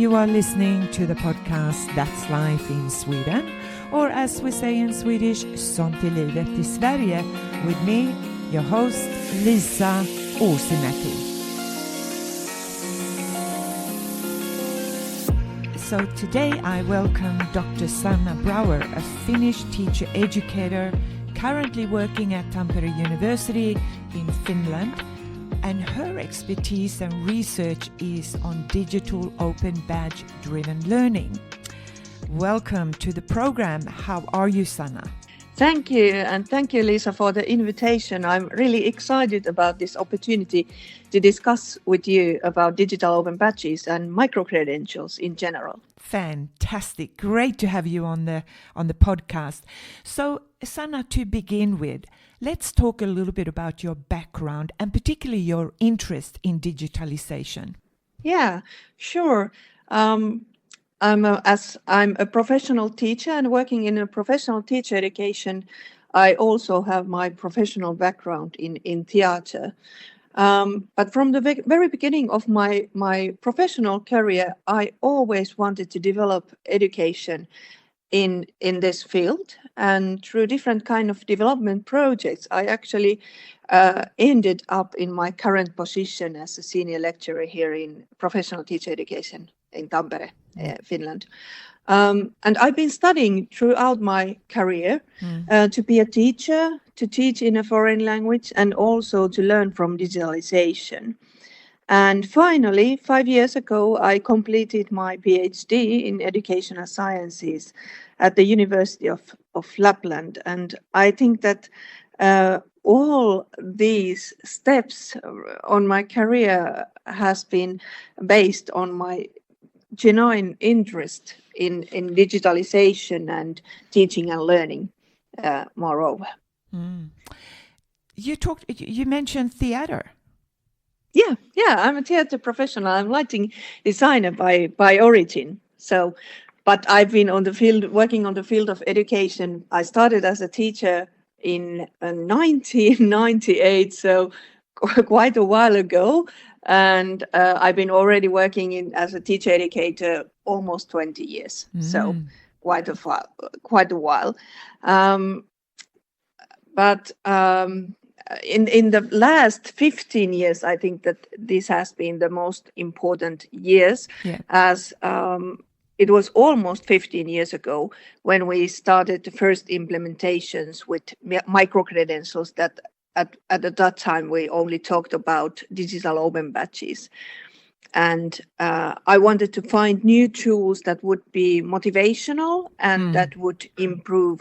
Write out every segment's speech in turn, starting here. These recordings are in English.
You are listening to the podcast That's Life in Sweden, or as we say in Swedish, Sånt är livet i Sverige, with me, your host, Lisa Uusimäki. So today I welcome Dr Sanna Brauer, a Finnish teacher educator currently working at Tampere University in Finland, and her expertise and research is on digital open badge driven learning. Welcome to the program. How are you, Sanna? Thank you, and thank you, Lisa, for the invitation. I'm really excited about this opportunity to discuss with you about digital open badges and micro-credentials in general. Fantastic. Great to have you on the podcast. So, Sanna, to begin with, let's talk a little bit about your background and particularly your interest in digitalization. Yeah, sure. I'm a professional teacher and working in a professional teacher education. I also have my professional background in theater. But from the very beginning of my professional career, I always wanted to develop education in this field. And through different kind of development projects, I actually ended up in my current position as a senior lecturer here in professional teacher education in Tampere, Finland. And I've been studying throughout my career to be a teacher, to teach in a foreign language, and also to learn from digitalization. And finally, 5 years ago, I completed my PhD in educational sciences at the University of Lapland. And I think that all these steps on my career has been based on my genuine interest in digitalization and teaching and learning, moreover. You mentioned theater. Yeah, I'm a theater professional. I'm lighting designer by origin. So, but I've been working on the field of education. I started as a teacher in 1998, so quite a while ago. And I've been already working as a teacher educator almost 20 years. So quite a while. But in the last 15 years, I think that this has been the most important years, as it was almost 15 years ago when we started the first implementations with micro-credentials that at that time we only talked about digital open badges. And I wanted to find new tools that would be motivational and that would improve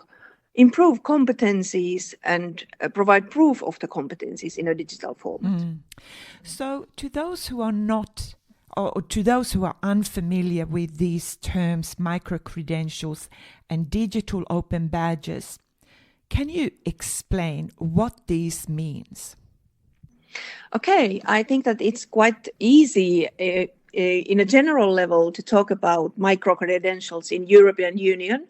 competencies and provide proof of the competencies in a digital format. So to those who are not, or to those who are unfamiliar with these terms, micro-credentials and digital open badges, can you explain what this means? Okay, I think that it's quite easy in a general level to talk about micro-credentials in European Union,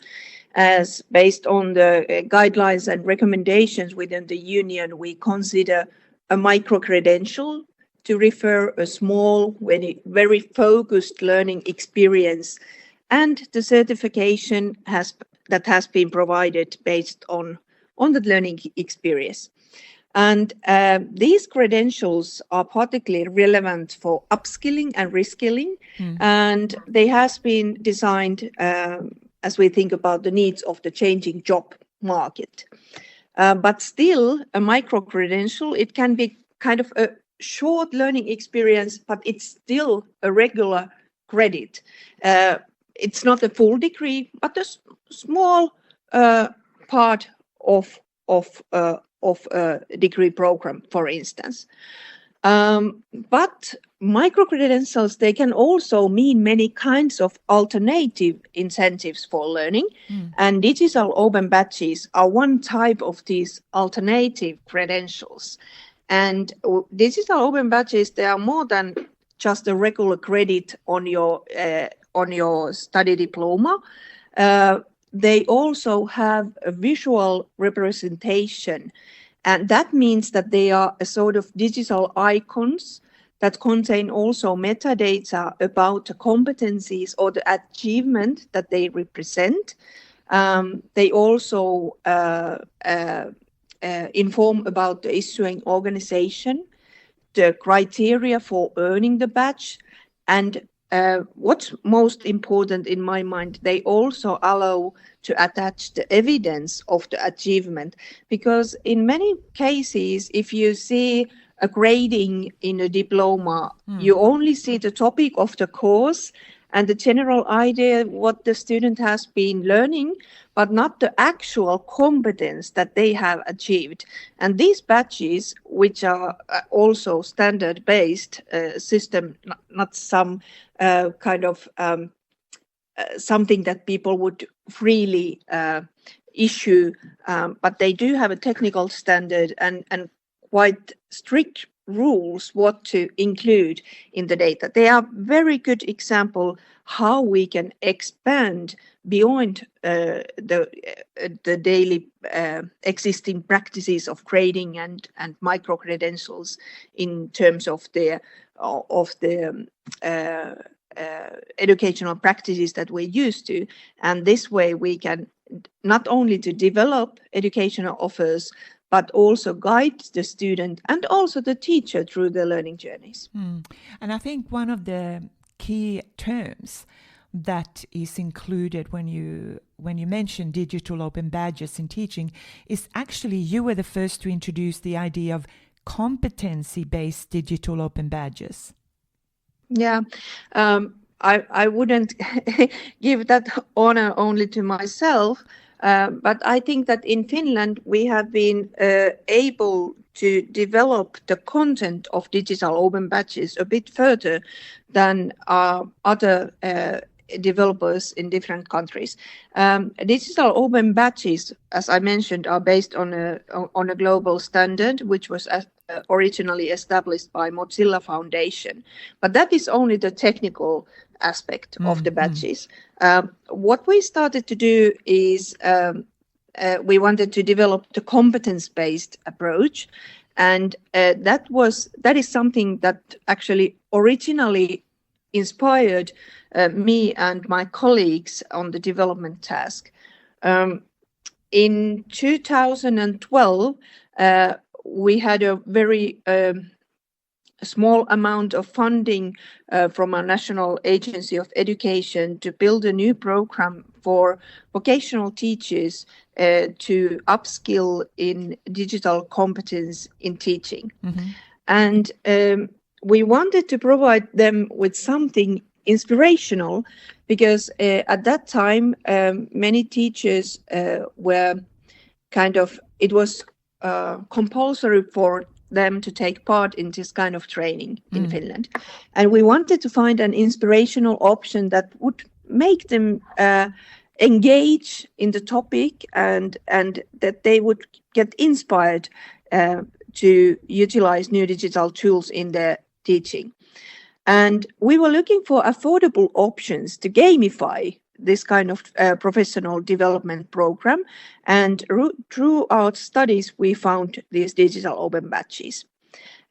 as based on the guidelines and recommendations within the Union, we consider a micro-credential to refer a small, very focused learning experience, and the certification that has been provided based on the learning experience. And these credentials are particularly relevant for upskilling and reskilling, and they has been designed as we think about the needs of the changing job market. But still, a micro-credential, it can be kind of a short learning experience, but it's still a regular credit. It's not a full degree, but a small part of a degree program, for instance. But micro-credentials, they can also mean many kinds of alternative incentives for learning. And digital open badges are one type of these alternative credentials. And digital open badges, they are more than just a regular credit on your study diploma. They also have a visual representation. And that means that they are a sort of digital icons that contain also metadata about the competencies or the achievement that they represent. They also inform about the issuing organization, the criteria for earning the badge, and what's most important in my mind, they also allow to attach the evidence of the achievement, because in many cases, if you see a grading in a diploma, you only see the topic of the course and the general idea what the student has been learning, but not the actual competence that they have achieved. And these badges, which are also standard-based system, not some kind of something that people would freely issue, but they do have a technical standard and quite strict rules what to include in the data. They are very good example how we can expand beyond the daily existing practices of grading and micro credentials in terms of the educational practices that we're used to. And this way we can not only to develop educational offers, but also guide the student and also the teacher through the learning journeys. And I think one of the key terms that is included when you mention digital open badges in teaching is actually you were the first to introduce the idea of competency-based digital open badges. Yeah, I wouldn't give that honor only to myself, but I think that in Finland we have been able to develop the content of digital open badges a bit further than other developers in different countries. Digital open badges, as I mentioned, are based on a global standard, which was originally established by Mozilla Foundation. But that is only the technical aspect of the badges. What we started to do is we wanted to develop the competence-based approach, and that is something that actually originally inspired me and my colleagues on the development task. In 2012, we had a very small amount of funding from our National Agency of Education to build a new program for vocational teachers to upskill in digital competence in teaching. And we wanted to provide them with something inspirational, because at that time many teachers were it was compulsory for them to take part in this kind of training in Finland. And we wanted to find an inspirational option that would make them engage in the topic and that they would get inspired to utilize new digital tools in their teaching. And we were looking for affordable options to gamify this kind of professional development program. And through our studies, we found these digital open badges.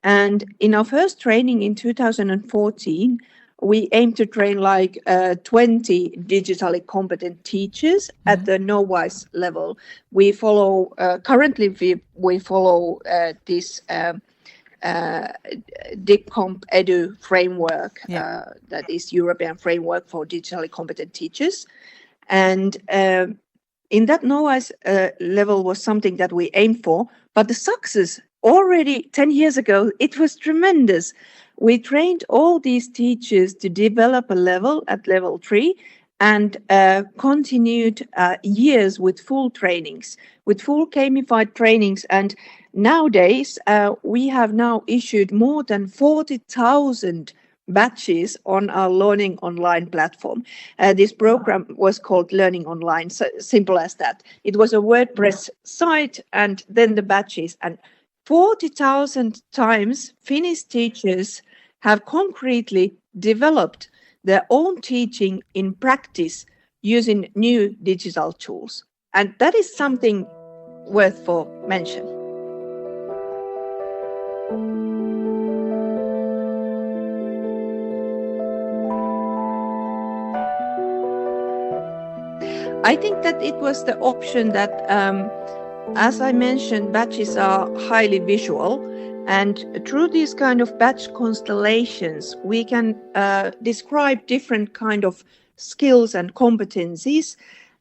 And in our first training in 2014, we aim to train 20 digitally competent teachers at the novice level. We follow, currently we follow this DigComp Edu framework, that is European framework for digitally competent teachers. And in that novice level was something that we aimed for, but the success already 10 years ago, it was tremendous. We trained all these teachers to develop a level at level 3 and continued years with full trainings, with full gamified trainings. And nowadays, we have now issued more than 40,000 badges on our Learning Online platform. This program was called Learning Online, so simple as that. It was a WordPress site and then the badges. And 40,000 times Finnish teachers have concretely developed their own teaching in practice using new digital tools. And that is something worth for mention. I think that it was the option that, as I mentioned, badges are highly visual, and through these kind of badge constellations, we can describe different kind of skills and competencies.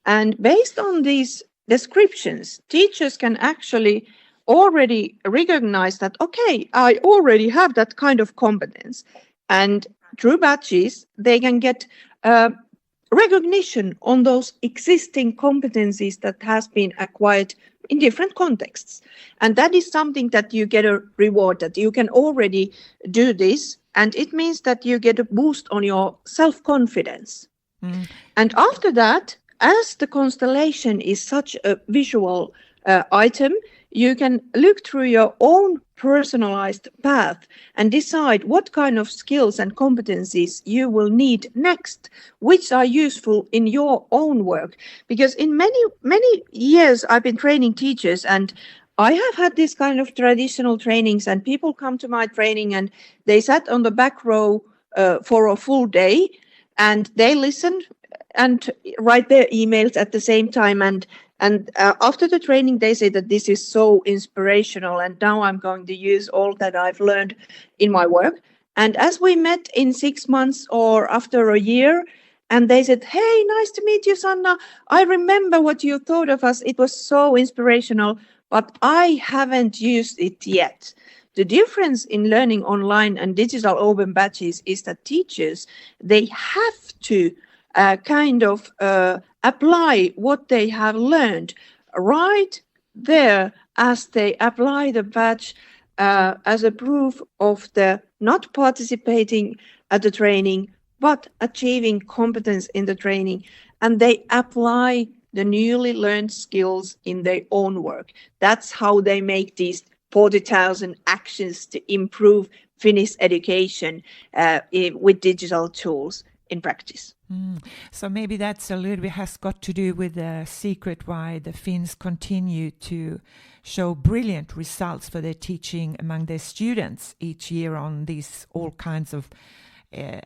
And based on these descriptions, teachers can actually already recognize that, okay, I already have that kind of competence. And through badges, they can get recognition on those existing competencies that has been acquired in different contexts. And that is something that you get a reward, that you can already do this. And it means that you get a boost on your self-confidence. Mm. And after that, as the constellation is such a visual item, you can look through your own personalized path and decide what kind of skills and competencies you will need next, which are useful in your own work. Because in many years I've been training teachers, and I have had this kind of traditional trainings, and people come to my training and they sat on the back row for a full day, and they listened and write their emails at the same time, and after the training, they say that this is so inspirational, and now I'm going to use all that I've learned in my work. And as we met in 6 months or after a year, and they said, hey, nice to meet you, Sanna. I remember what you thought of us. It was so inspirational, but I haven't used it yet. The difference in learning online and digital open badges is that teachers, they have to apply what they have learned right there as they apply the badge as a proof of the not participating at the training, but achieving competence in the training. And they apply the newly learned skills in their own work. That's how they make these 40,000 actions to improve Finnish education with digital tools in practice. So maybe that's a little bit has got to do with the secret why the Finns continue to show brilliant results for their teaching among their students each year on these all kinds of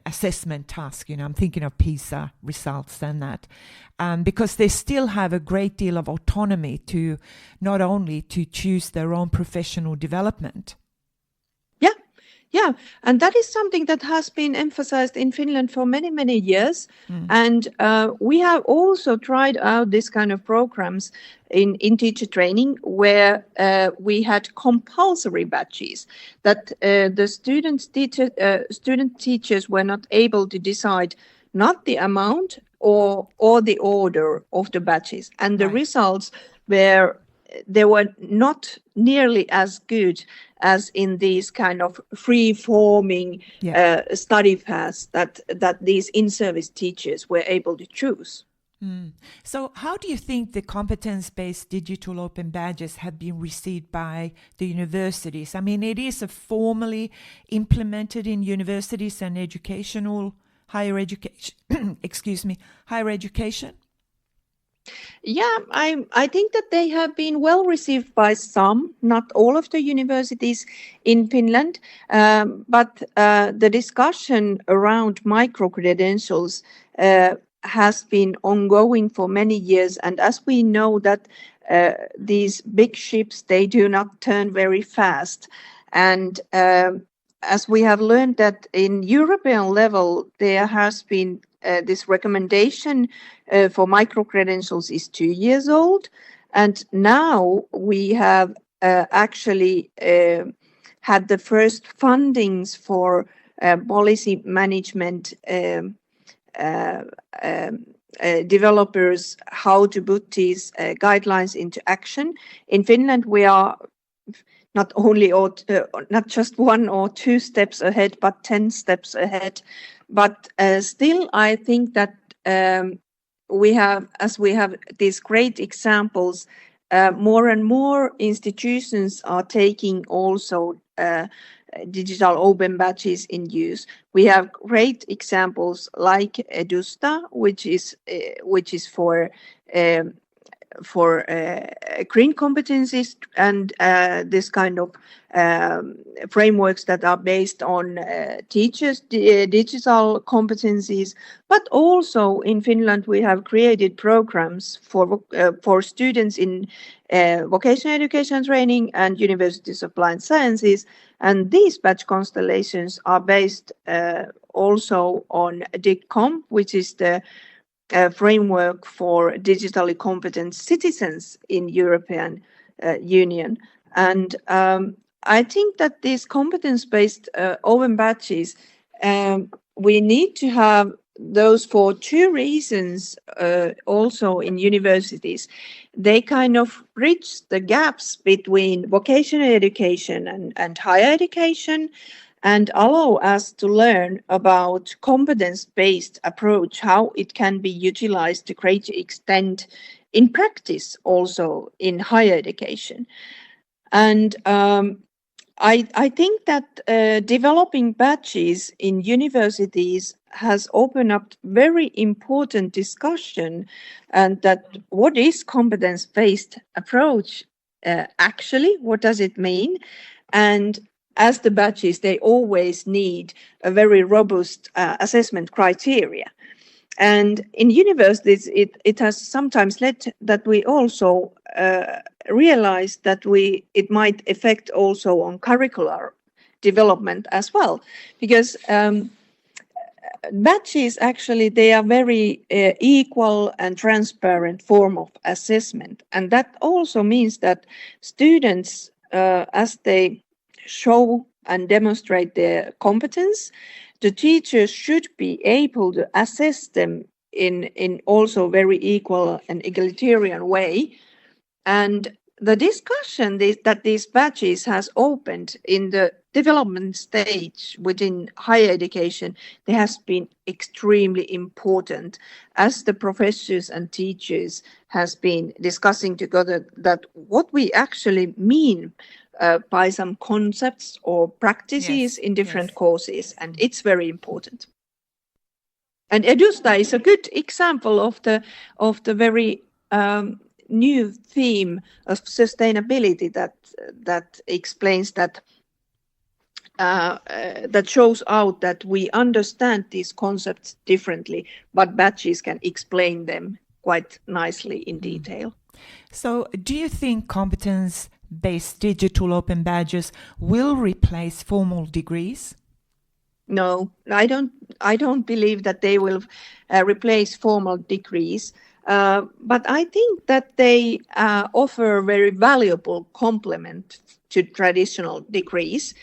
assessment tasks. You know, I'm thinking of PISA results and that, because they still have a great deal of autonomy to not only to choose their own professional development. Yeah, and that is something that has been emphasized in Finland for many, many years. And we have also tried out this kind of programs in teacher training where we had compulsory badges that the student teachers were not able to decide not the amount or the order of the badges. And the results they were not nearly as good as in these kind of free-forming study paths that these in-service teachers were able to choose. So how do you think the competence-based digital open badges have been received by the universities? I mean, it is formally implemented in universities and higher education. Higher education. Yeah, I think that they have been well received by some, not all of the universities in Finland, but the discussion around micro-credentials has been ongoing for many years. And as we know that these big ships, they do not turn very fast. And as we have learned that in European level, there has been this recommendation for micro-credentials is 2 years old. And now we have actually had the first fundings for policy management developers, how to put these guidelines into action. In Finland, we are not just 1 or 2 steps ahead, but 10 steps ahead. But still, I think that we have these great examples, more and more institutions are taking also digital open badges in use. We have great examples like Edusta, which is for green competencies and this kind of frameworks that are based on teachers' digital competencies. But also in Finland, we have created programs for students in vocational education training and universities of applied sciences. And these batch constellations are based also on DIGCOM, which is the framework for digitally competent citizens in European Union. And I think that these competence-based open batches, we need to have those for two reasons also in universities. They kind of bridge the gaps between vocational education and higher education, and allow us to learn about competence-based approach, how it can be utilized to greater extent in practice also in higher education. And I think that developing batches in universities has opened up very important discussion, and that what is competence-based approach actually, what does it mean? And as the batches, they always need a very robust assessment criteria. And in universities, it has sometimes led that we also realize that it might affect also on curricular development as well, because batches actually, they are very equal and transparent form of assessment. And that also means that students, as they show and demonstrate their competence, the teachers should be able to assess them in also very equal and egalitarian way. And the discussion that these batches has opened in the development stage within higher education, they has been extremely important, as the professors and teachers has been discussing together that what we actually mean by some concepts or practices in different courses, and it's very important. And Edusta is a good example of the very new theme of sustainability that explains that that shows out that we understand these concepts differently, but batches can explain them quite nicely in detail. So, do you think competence-based digital open badges will replace formal degrees? No, I don't believe that they will replace formal degrees. But I think that they offer a very valuable complement to traditional degrees.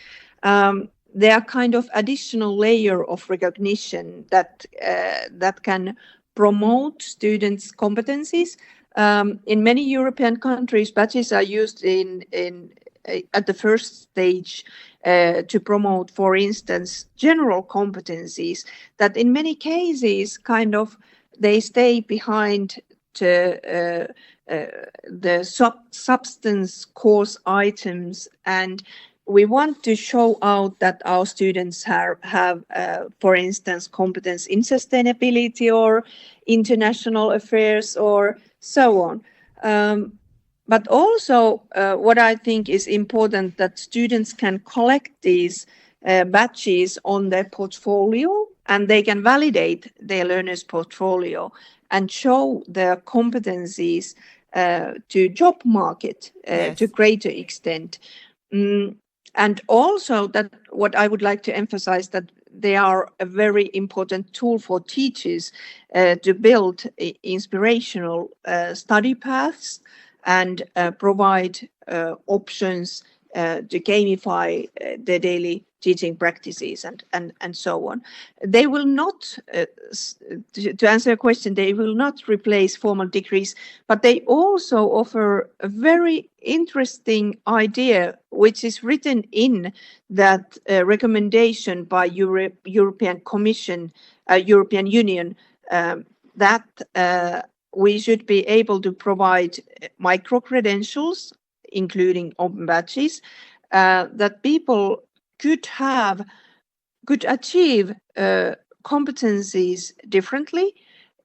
They are kind of additional layer of recognition that can promote students' competencies. In many European countries, badges are used at the first stage to promote, for instance, general competencies that in many cases kind of they stay behind the substance course items, and we want to show out that our students have for instance, competence in sustainability or international affairs or so on. But also what I think is important, that students can collect these badges on their portfolio, and they can validate their learners' portfolio and show their competencies to job market to greater extent. And also that what I would like to emphasize, that they are a very important tool for teachers to build inspirational study paths and provide options to gamify their daily teaching practices and so on. They will not, to answer your question, they will not replace formal degrees, but they also offer a very interesting idea, which is written in that recommendation by European Commission, European Union, that we should be able to provide micro-credentials, including open badges, that people could achieve competencies differently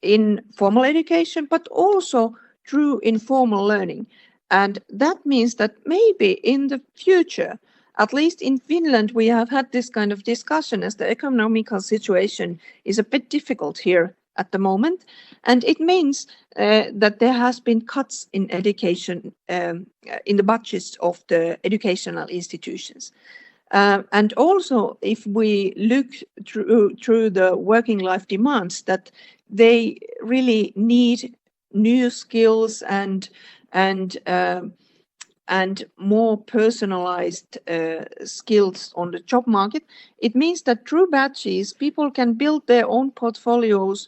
in formal education, but also through informal learning. And that means that maybe in the future, at least in Finland, we have had this kind of discussion as the economical situation is a bit difficult here at the moment. And it means that there has been cuts in education in the budgets of the educational institutions. And also, if we look through the working life demands, that they really need new skills and more personalized skills on the job market. It means that through batches, people can build their own portfolios.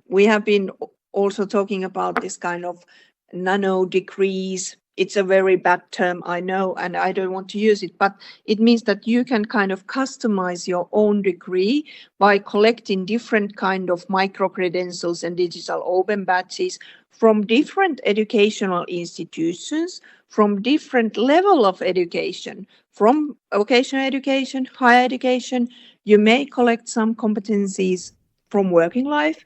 We have been also talking about this kind of nano degrees. It's a very bad term, I know, and I don't want to use it, but it means that you can kind of customize your own degree by collecting different kind of micro-credentials and digital open badges from different educational institutions, from different level of education, from vocational education, higher education. You may collect some competencies from working life,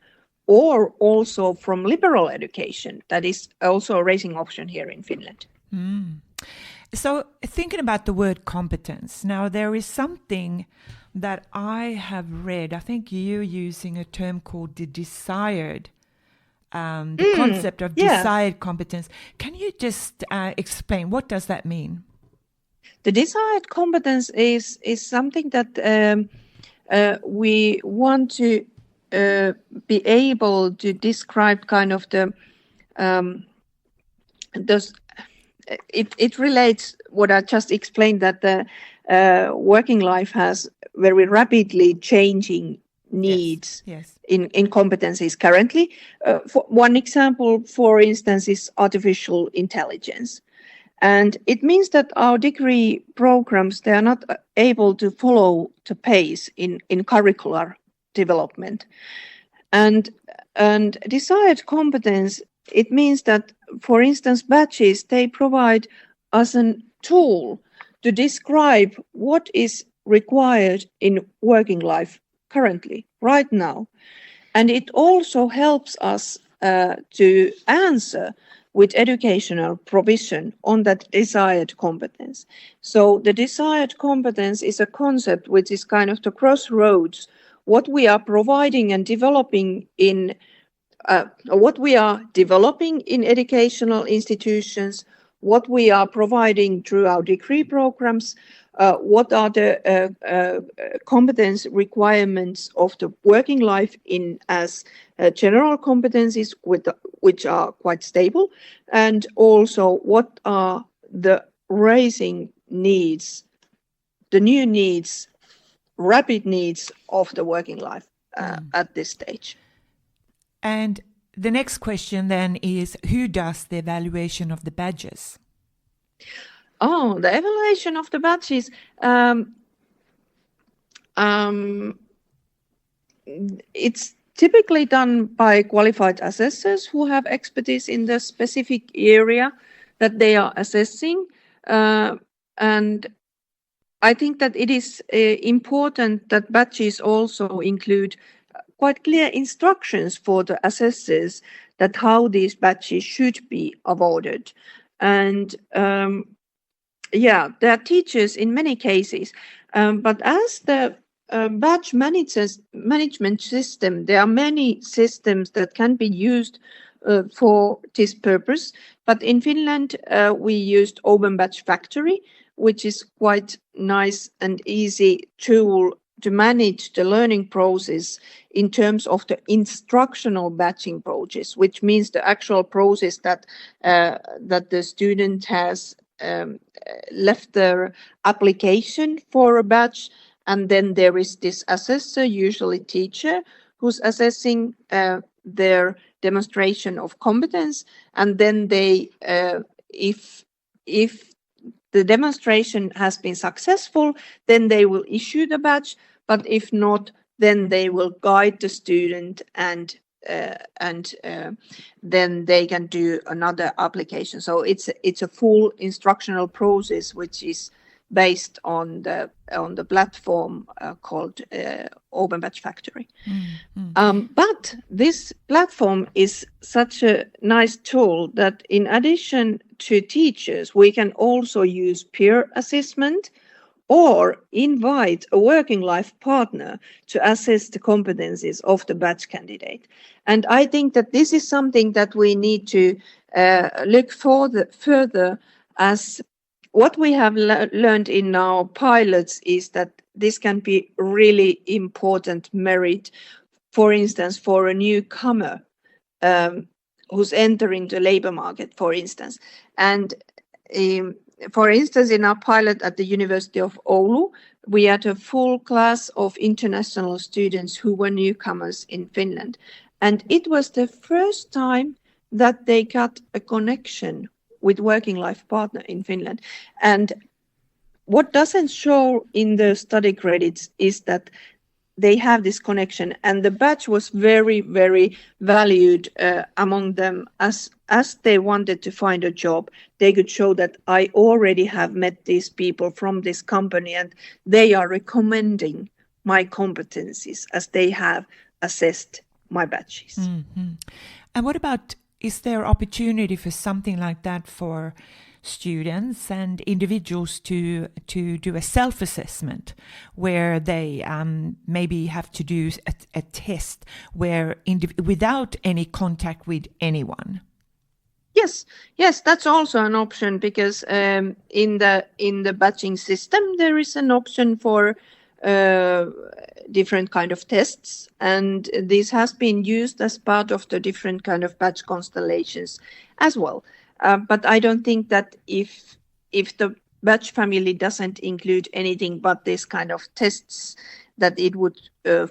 or also from liberal education. That is also a raising option here in Finland. So thinking about the word competence, now there is something that I have read, I think you're using a term called the desired, the concept of desired competence. Can you just explain, what does that mean? The desired competence is something that we want to be able to describe kind of it relates what I just explained, that the working life has very rapidly changing needs in competencies currently. For one example, for instance, is artificial intelligence. And it means that our degree programs, they are not able to follow the pace in curricular development. And desired competence, it means that, for instance, badges, they provide us a tool to describe what is required in working life currently, right now. And it also helps us to answer with educational provision on that desired competence. So the desired competence is a concept which is kind of the crossroads, what we are providing and developing in educational institutions, what we are providing through our degree programs, what are the competence requirements of the working life in as general competencies which are quite stable, and also what are the rising needs, the new needs, rapid needs of the working life at this stage. And the next question then is, who does the evaluation of the badges? Oh, the evaluation of the badges, it's typically done by qualified assessors who have expertise in the specific area that they are assessing. And I think that it is important that badges also include quite clear instructions for the assessors that how these badges should be awarded. And there are teachers in many cases, but as the badge management system, there are many systems that can be used for this purpose. But in Finland, we used Open Badge Factory, which is quite nice and easy tool to manage the learning process in terms of the instructional badging process, which means the actual process that the student has left their application for a badge, and then there is this assessor, usually teacher, who's assessing their demonstration of competence, and then they, if the demonstration has been successful, then they will issue the badge, but if not, then they will guide the student and then they can do another application. So it's a full instructional process which is based on the platform called Open Batch Factory. But this platform is such a nice tool that in addition to teachers, we can also use peer assessment or invite a working life partner to assess the competencies of the batch candidate. And I think that this is something that we need to look further, as what we have learned in our pilots is that this can be really important merit, for instance, for a newcomer who's entering the labor market, for instance. And for instance, in our pilot at the University of Oulu, we had a full class of international students who were newcomers in Finland. And it was the first time that they got a connection with working life partner in Finland. And what doesn't show in the study credits is that they have this connection, and the batch was very, very valued among them as they wanted to find a job. They could show that I already have met these people from this company and they are recommending my competencies as they have assessed my batches. Mm-hmm. And what about, is there opportunity for something like that for students and individuals to do a self-assessment where they maybe have to do a test where without any contact with anyone? Yes, that's also an option, because in the batching system there is an option for different kind of tests, and this has been used as part of the different kind of batch constellations as well. But I don't think that if the batch family doesn't include anything but this kind of tests, that it would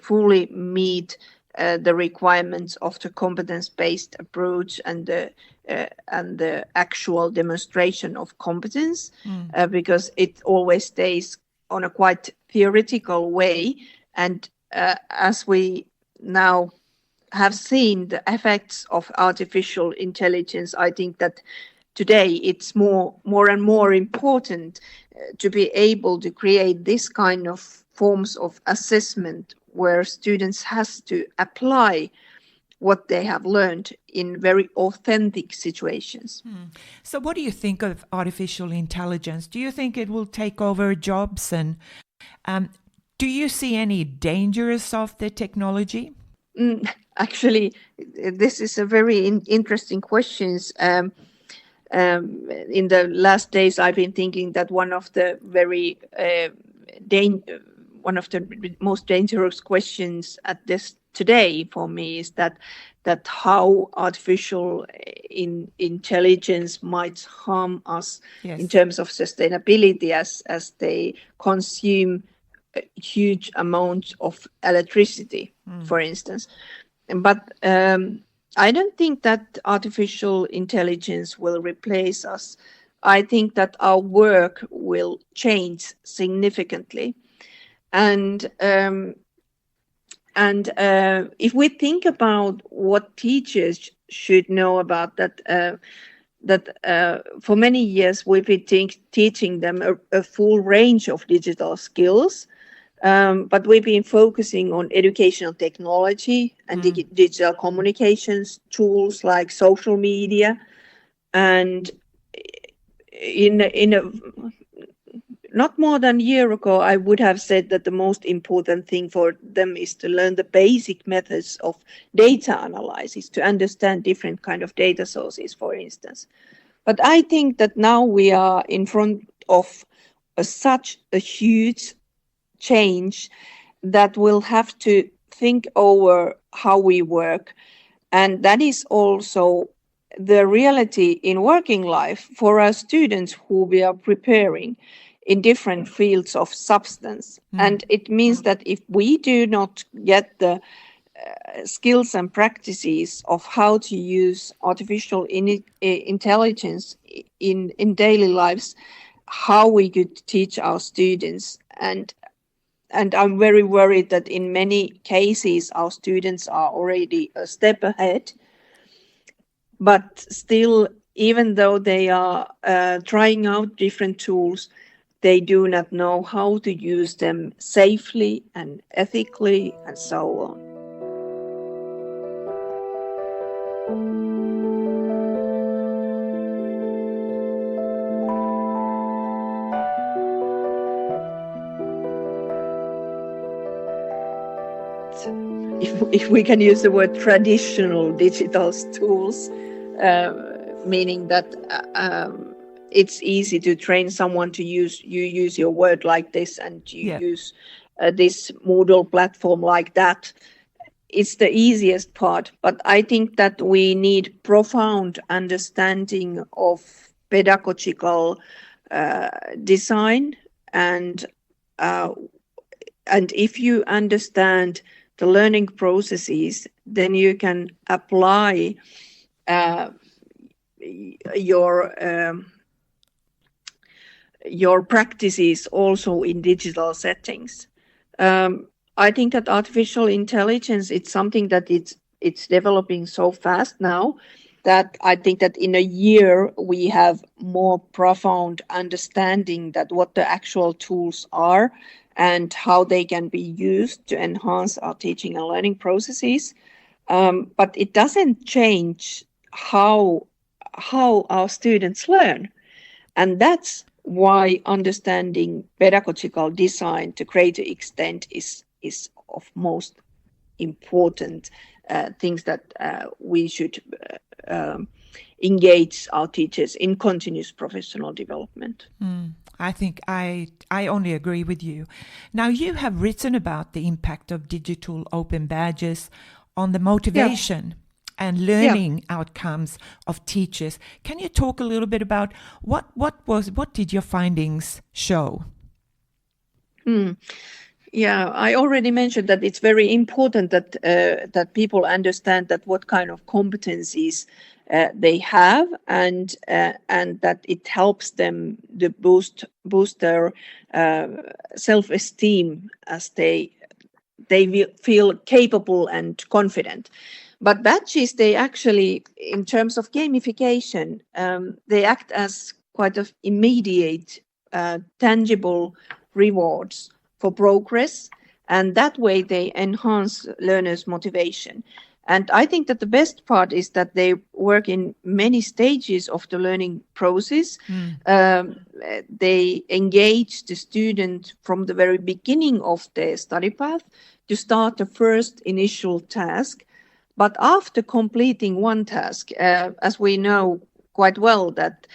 fully meet the requirements of the competence-based approach and the actual demonstration of competence, because it always stays on a quite theoretical way. And as we now have seen the effects of artificial intelligence, I think that today it's more and more important to be able to create this kind of forms of assessment where students has to apply what they have learned in very authentic situations. So what do you think of artificial intelligence? Do you think it will take over jobs? And do you see any dangers of the technology? Actually, this is a very interesting question. In the last days, I've been thinking that one of the most dangerous questions at this today for me is that how artificial intelligence might harm us in terms of sustainability, as they consume huge amounts of electricity, for instance. But I don't think that artificial intelligence will replace us. I think that our work will change significantly. And if we think about what teachers should know about that, for many years we've been teaching them a full range of digital skills, but we've been focusing on educational technology and digital communications tools like social media. And not more than a year ago, I would have said that the most important thing for them is to learn the basic methods of data analysis, to understand different kind of data sources, for instance. But I think that now we are in front of such a huge change that we'll have to think over how we work. And that is also the reality in working life for our students who we are preparing in different fields of substance. And it means that if we do not get the skills and practices of how to use artificial intelligence in daily lives, how we could teach our students. And I'm very worried that in many cases our students are already a step ahead. But still, even though they are trying out different tools, they do not know how to use them safely and ethically and so on. If we can use the word traditional digital tools, meaning that it's easy to train someone to use your word like this and you use this Moodle platform like that. It's the easiest part, but I think that we need profound understanding of pedagogical design, and if you understand the learning processes, then you can apply your practices also in digital settings. I think that artificial intelligence, it's something that it's developing so fast now that I think that in a year we have more profound understanding that what the actual tools are and how they can be used to enhance our teaching and learning processes. But it doesn't change how our students learn. And that's why understanding pedagogical design to greater extent is of most important things that we should engage our teachers in continuous professional development. I think I only agree with you. Now, you have written about the impact of digital open badges on the motivation and learning outcomes of teachers. Can you talk a little bit about what did your findings show? Yeah, I already mentioned that it's very important that people understand that what kind of competencies they have, and that it helps them to boost their self-esteem as they feel capable and confident. But badges, they actually, in terms of gamification, they act as quite of immediate, tangible rewards for progress, and that way they enhance learners' motivation. And I think that the best part is that they work in many stages of the learning process. They engage the student from the very beginning of their study path to start the first initial task. But after completing one task, as we know quite well that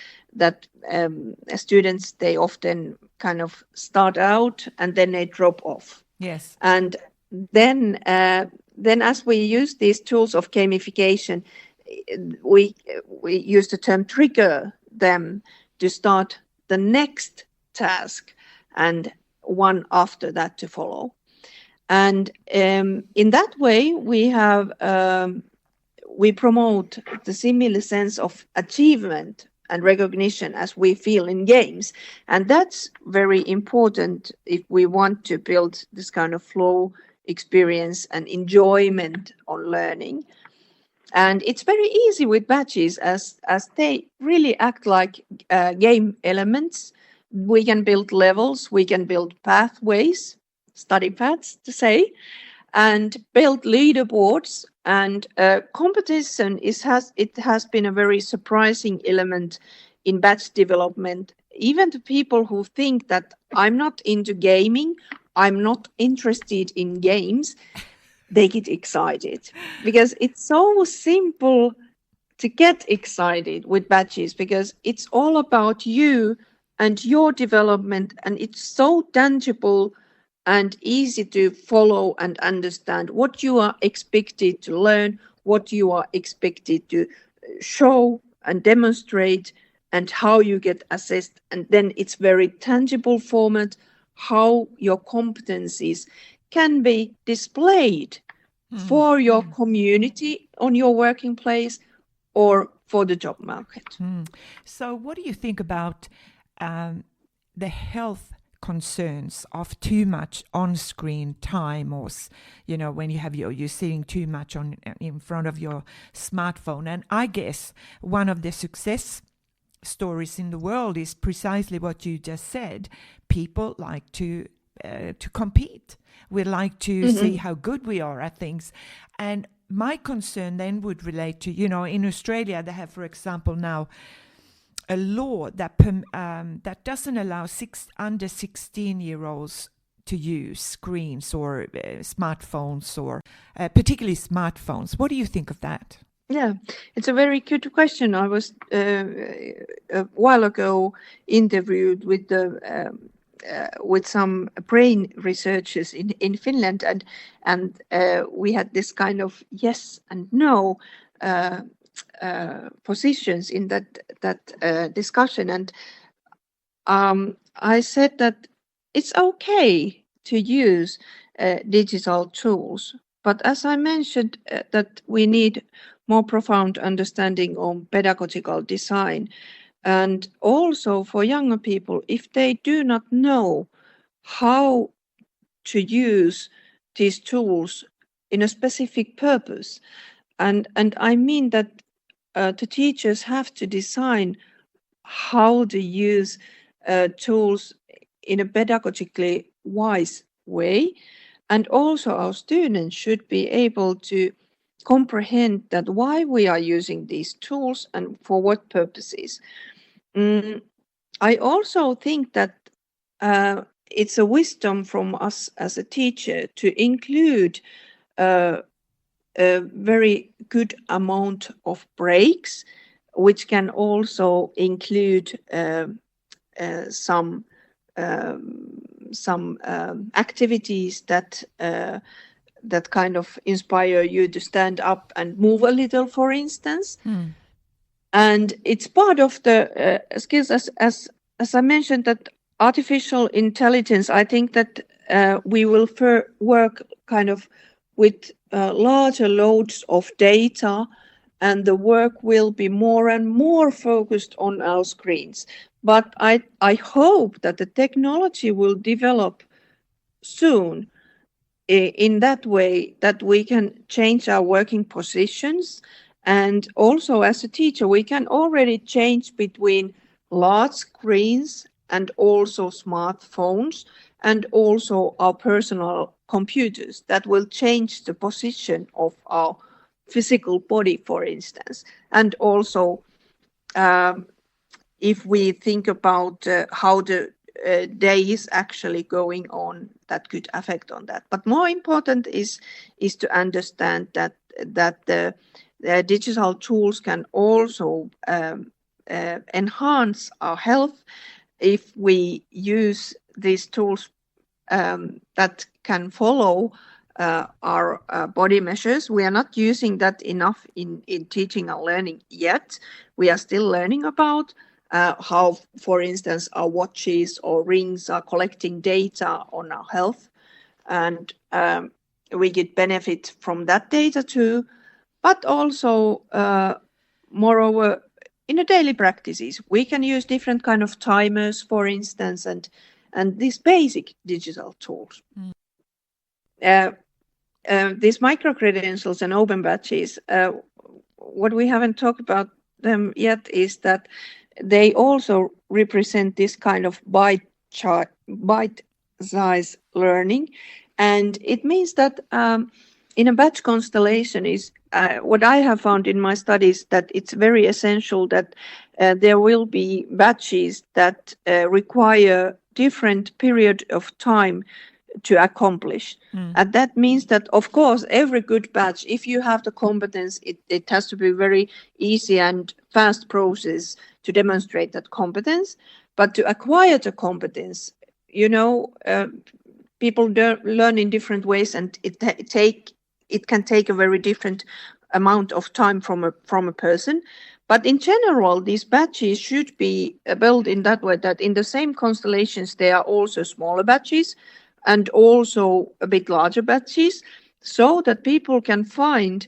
students, they often kind of start out and then they drop off. Yes. And then as we use these tools of gamification, we use the term trigger them to start the next task and one after that to follow. And in that way, we promote the similar sense of achievement and recognition as we feel in games. And that's very important if we want to build this kind of flow experience and enjoyment on learning. And it's very easy with badges as they really act like game elements. We can build levels, we can build pathways, study paths to say, and build leaderboards. And competition has been a very surprising element in badge development. Even to people who think that I'm not into gaming, I'm not interested in games, they get excited because it's so simple to get excited with badges because it's all about you and your development, and it's so tangible and easy to follow and understand what you are expected to learn, what you are expected to show and demonstrate, and how you get assessed. And then it's very tangible format, how your competencies can be displayed for your community on your working place or for the job market. So what do you think about the health concerns of too much on-screen time, or when you're sitting too much in front of your smartphone? And I guess one of the success stories in the world is precisely what you just said. People like to compete. We like to see how good we are at things. And my concern then would relate to, in Australia, they have, for example, now a law that that doesn't allow under 16-year-olds to use screens or smartphones, or particularly smartphones. What do you think of that? Yeah, it's a very good question. I was a while ago interviewed with some brain researchers in Finland, and we had this kind of yes and no positions in that discussion, and I said that it's okay to use digital tools, but as I mentioned, that we need more profound understanding on pedagogical design. And also for younger people, if they do not know how to use these tools in a specific purpose, and I mean that the teachers have to design how to use tools in a pedagogically wise way, and also our students should be able to comprehend that why we are using these tools and for what purposes. I also think that it's a wisdom from us as a teacher to include a very good amount of breaks, which can also include some activities that kind of inspire you to stand up and move a little, for instance. And it's part of the skills, as I mentioned, that artificial intelligence, I think that we will work kind of with larger loads of data, and the work will be more and more focused on our screens. But I hope that the technology will develop soon in that way that we can change our working positions. And also as a teacher, we can already change between large screens and also smartphones and also our personal computers. That will change the position of our physical body, for instance. And also, if we think about how the day is actually going on, that could affect on that. But more important is to understand that the digital tools can also enhance our health if we use these tools that can follow our body measures. We are not using that enough in teaching and learning yet. We are still learning about how, for instance, our watches or rings are collecting data on our health, and we get benefit from that data too. But also, moreover, in the daily practices, we can use different kind of timers, for instance, and these basic digital tools. These micro-credentials and open badges, what we haven't talked about them yet is that they also represent this kind of bite-size learning. And it means that in a badge constellation is what I have found in my studies, that it's very essential that there will be badges that require different period of time to accomplish. And that means that, of course, every good badge, if you have the competence, it has to be very easy and fast process to demonstrate that competence. But to acquire the competence, people learn in different ways, and it can take a very different amount of time from a person. But in general, these badges should be built in that way that in the same constellations there are also smaller badges and also a bit larger badges, so that people can find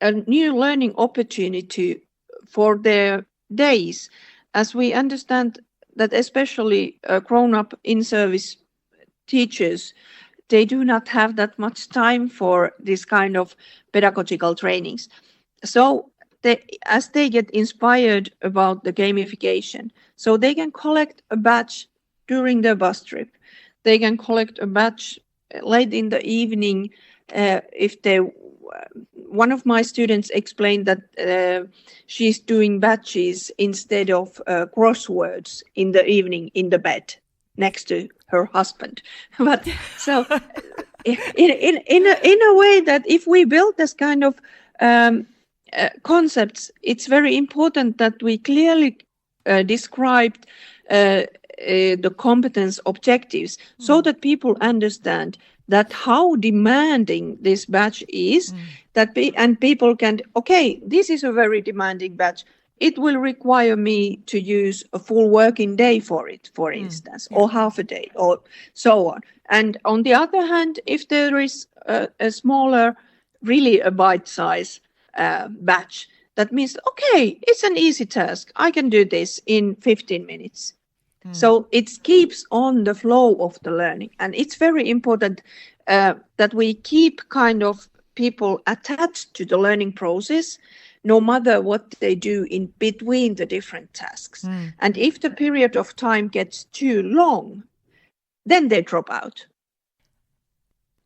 a new learning opportunity for their days. As we understand that especially grown-up in-service teachers, they do not have that much time for this kind of pedagogical trainings. So they get inspired about the gamification. So they can collect a badge during their bus trip. They can collect a badge late in the evening. One of my students explained that she's doing badges instead of crosswords in the evening in the bed next to her husband. But so in a way that if we build this kind of concepts, it's very important that we clearly describe the competence objectives so that people understand that how demanding this badge is, and people can, okay, this is a very demanding badge. It will require me to use a full working day for it, for instance, or half a day, or so on. And on the other hand, if there is a smaller, really a bite-size batch, that means, okay, it's an easy task. I can do this in 15 minutes. So it keeps on the flow of the learning. And it's very important that we keep kind of people attached to the learning process, no matter what they do in between the different tasks. And if the period of time gets too long, then they drop out.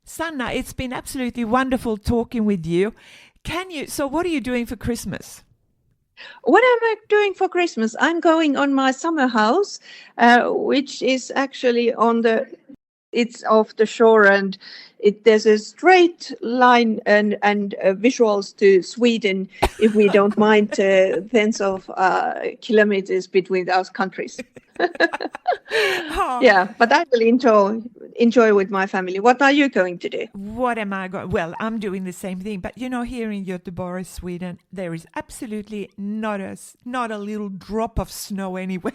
Sanna, it's been absolutely wonderful talking with you. So what are you doing for Christmas? What am I doing for Christmas? I'm going on my summer house, which is actually it's off the shore, and there's a straight line and visuals to Sweden, if we don't mind tens of kilometers between those countries. Yeah, but I will enjoy with my family. What are you going to do? What am I going? Well, I'm doing the same thing, but here in Göteborg, Sweden, there is absolutely not a little drop of snow anywhere.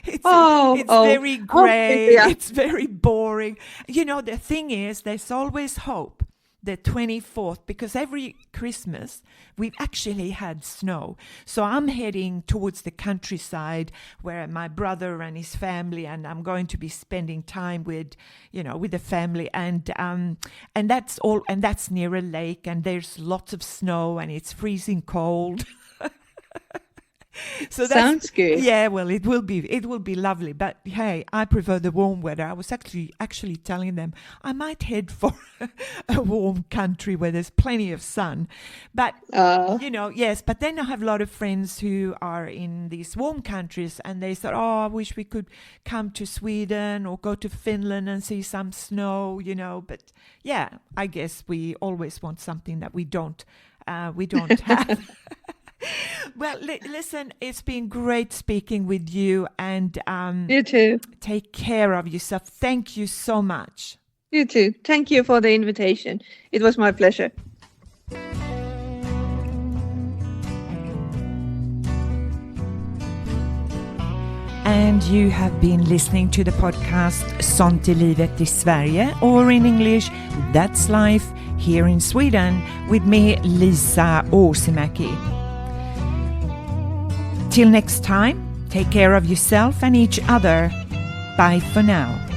It's very grey. It's very boring. The thing is, there's always hope. The 24th, because every Christmas we've actually had snow. So I'm heading towards the countryside where my brother and his family, and I'm going to be spending time with the family, and that's all, and that's near a lake, and there's lots of snow, and it's freezing cold. So sounds good. Yeah, well, it will be lovely. But hey, I prefer the warm weather. I was actually telling them I might head for a warm country where there's plenty of sun. But yes. But then I have a lot of friends who are in these warm countries, and they said, "Oh, I wish we could come to Sweden or go to Finland and see some snow." But yeah, I guess we always want something that we don't have. Well, listen, it's been great speaking with you, and you too. Take care of yourself. Thank you so much. You too. Thank you for the invitation. It was my pleasure. And you have been listening to the podcast Sånt är livet i Sverige, or in English, That's Life here in Sweden, with me, Lisa Åsimäki. Till next time, take care of yourself and each other. Bye for now.